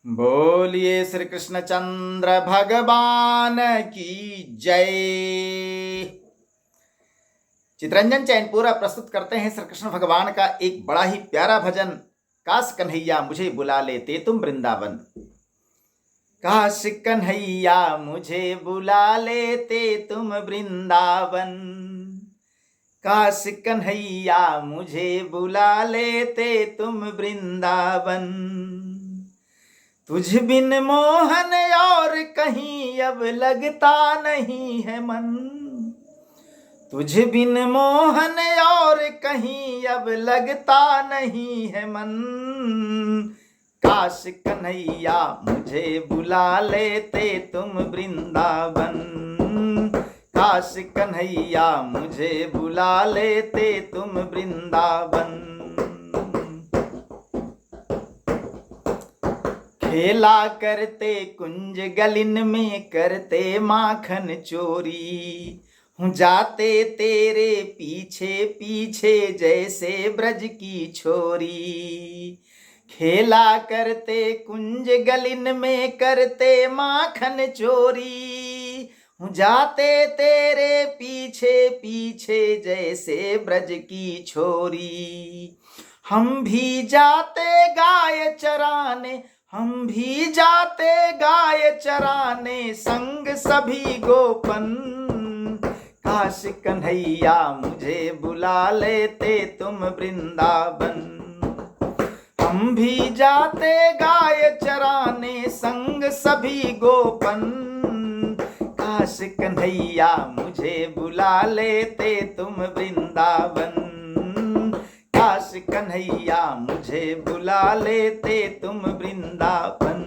बोलिए श्री कृष्णचंद्र भगवान की जय। चितरंजन चैनपुरा प्रस्तुत करते हैं श्री कृष्ण भगवान का एक बड़ा ही प्यारा भजन, काश कन्हैया मुझे बुला लेते तुम वृंदावन। काश कन्हैया मुझे बुला लेते तुम वृंदावन। काश कन्हैया मुझे बुला लेते तुम वृंदावन। तुझ बिन मोहन और कहीं अब लगता नहीं है मन। तुझ बिन मोहन और कहीं अब लगता नहीं है मन। काश कन्हैया मुझे बुला लेते तुम वृंदावन। काश कन्हैया मुझे बुला लेते तुम वृंदावन। खेला करते कुंज गलिन में करते माखन चोरी। हूँ जाते तेरे पीछे पीछे जैसे ब्रज की छोरी। खेला करते कुंज गलिन में करते माखन चोरी। हूँ जाते तेरे पीछे पीछे जैसे ब्रज की छोरी। हम भी जाते गाय चराने, हम भी जाते गाय चराने संग सभी गोपन। काश कन्हैया मुझे बुला लेते तुम वृंदावन। हम भी जाते गाय चराने संग सभी गोपन। काश कन्हैया मुझे बुला लेते तुम वृंदावन। काश कन्हैया मुझे बुला लेते तुम वृंदावन।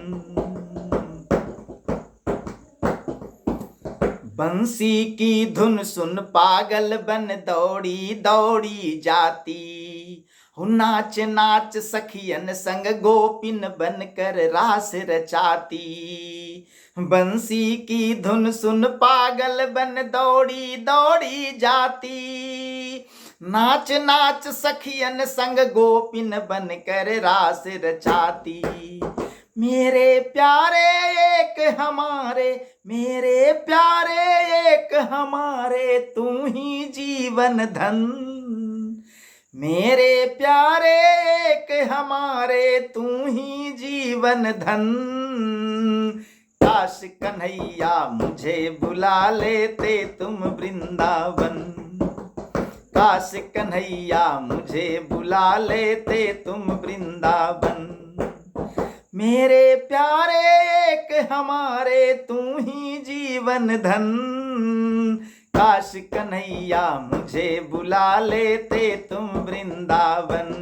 बंसी की धुन सुन पागल बन दौड़ी दौड़ी जाती। नाच नाच सखियन संग गोपिन बनकर रास रचाती। बंसी की धुन सुन पागल बन दौड़ी दौड़ी जाती। नाच नाच सखियन संग गोपिन बनकर रास रचाती। मेरे प्यारे एक हमारे, मेरे प्यारे एक हमारे, तू ही जीवन धन। मेरे प्यारे एक हमारे, तू ही जीवन धन। काश कन्हैया मुझे बुला लेते तुम वृंदावन। काश कन्हैया मुझे बुला लेते तुम वृंदावन। मेरे प्यारे एक हमारे, तू ही जीवन धन। काश कन्हैया मुझे बुला लेते तुम वृंदावन।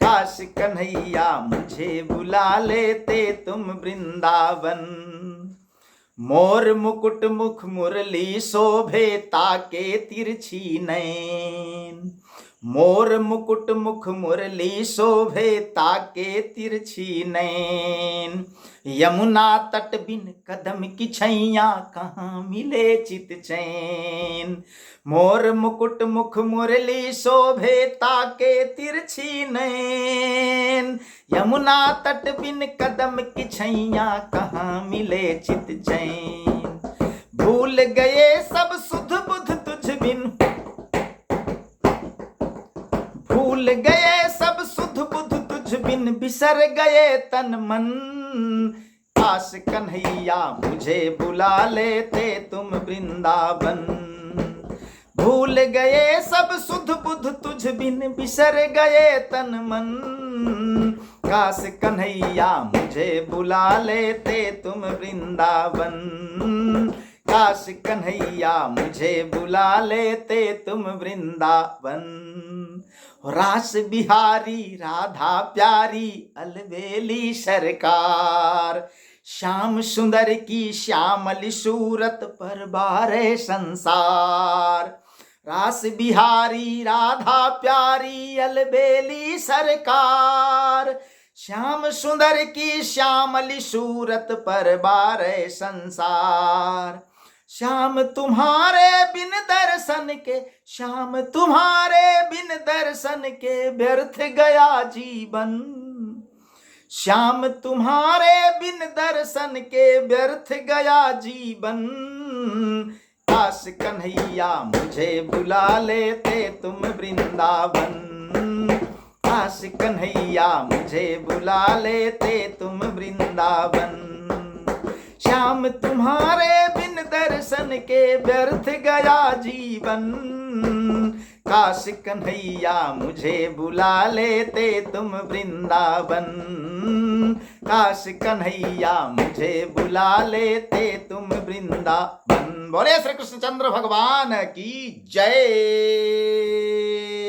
काश कन्हैया मुझे बुला लेते तुम वृंदावन। मोर मुकुट मुख मुरली शोभे ताके तिरछी नैन। मोर मुकुट मुख मुरली शोभे ताके तिरछी नैन। यमुना तट बिन कदम की छैया कहाँ मिले चित चैन। मोर मुकुट मुख मुरली शोभे ताके तिरछी नैन। यमुना तट बिन कदम की छैया कहाँ मिले चित चैन। भूल गए सब सुध बुध तुझ बिन, भूल गए सब सुध बुध तुझ बिन, बिसर गए तन मन। काश कन्हैया मुझे बुला लेते तुम वृंदावन। भूल गए सब सुध बुध तुझ बिन, बिसर गए तन मन। काश कन्हैया मुझे बुला लेते तुम वृंदावन। काश कन्हैया मुझे बुला लेते तुम वृंदावन। रास बिहारी राधा प्यारी अलबेली सरकार। श्याम सुंदर की श्यामली सूरत पर बारे संसार। रास बिहारी राधा प्यारी अलबेली सरकार। श्याम सुंदर की श्यामली सूरत पर बारे संसार। श्याम तुम्हारे बिन दर्शन के, श्याम तुम्हारे बिन दर्शन के व्यर्थ गया जीवन। श्याम तुम्हारे बिन दर्शन के व्यर्थ गया जीवन। काश कन्हैया मुझे बुला लेते तुम वृंदावन। काश कन्हैया मुझे बुला लेते तुम वृंदावन। श्याम तुम्हारे बिन दर्शन के व्यर्थ गया जीवन। काश कन्हैया मुझे बुला लेते तुम वृंदावन। काश कन्हैया मुझे बुला लेते तुम वृंदावन। बोले श्री कृष्णचंद्र भगवान की जय।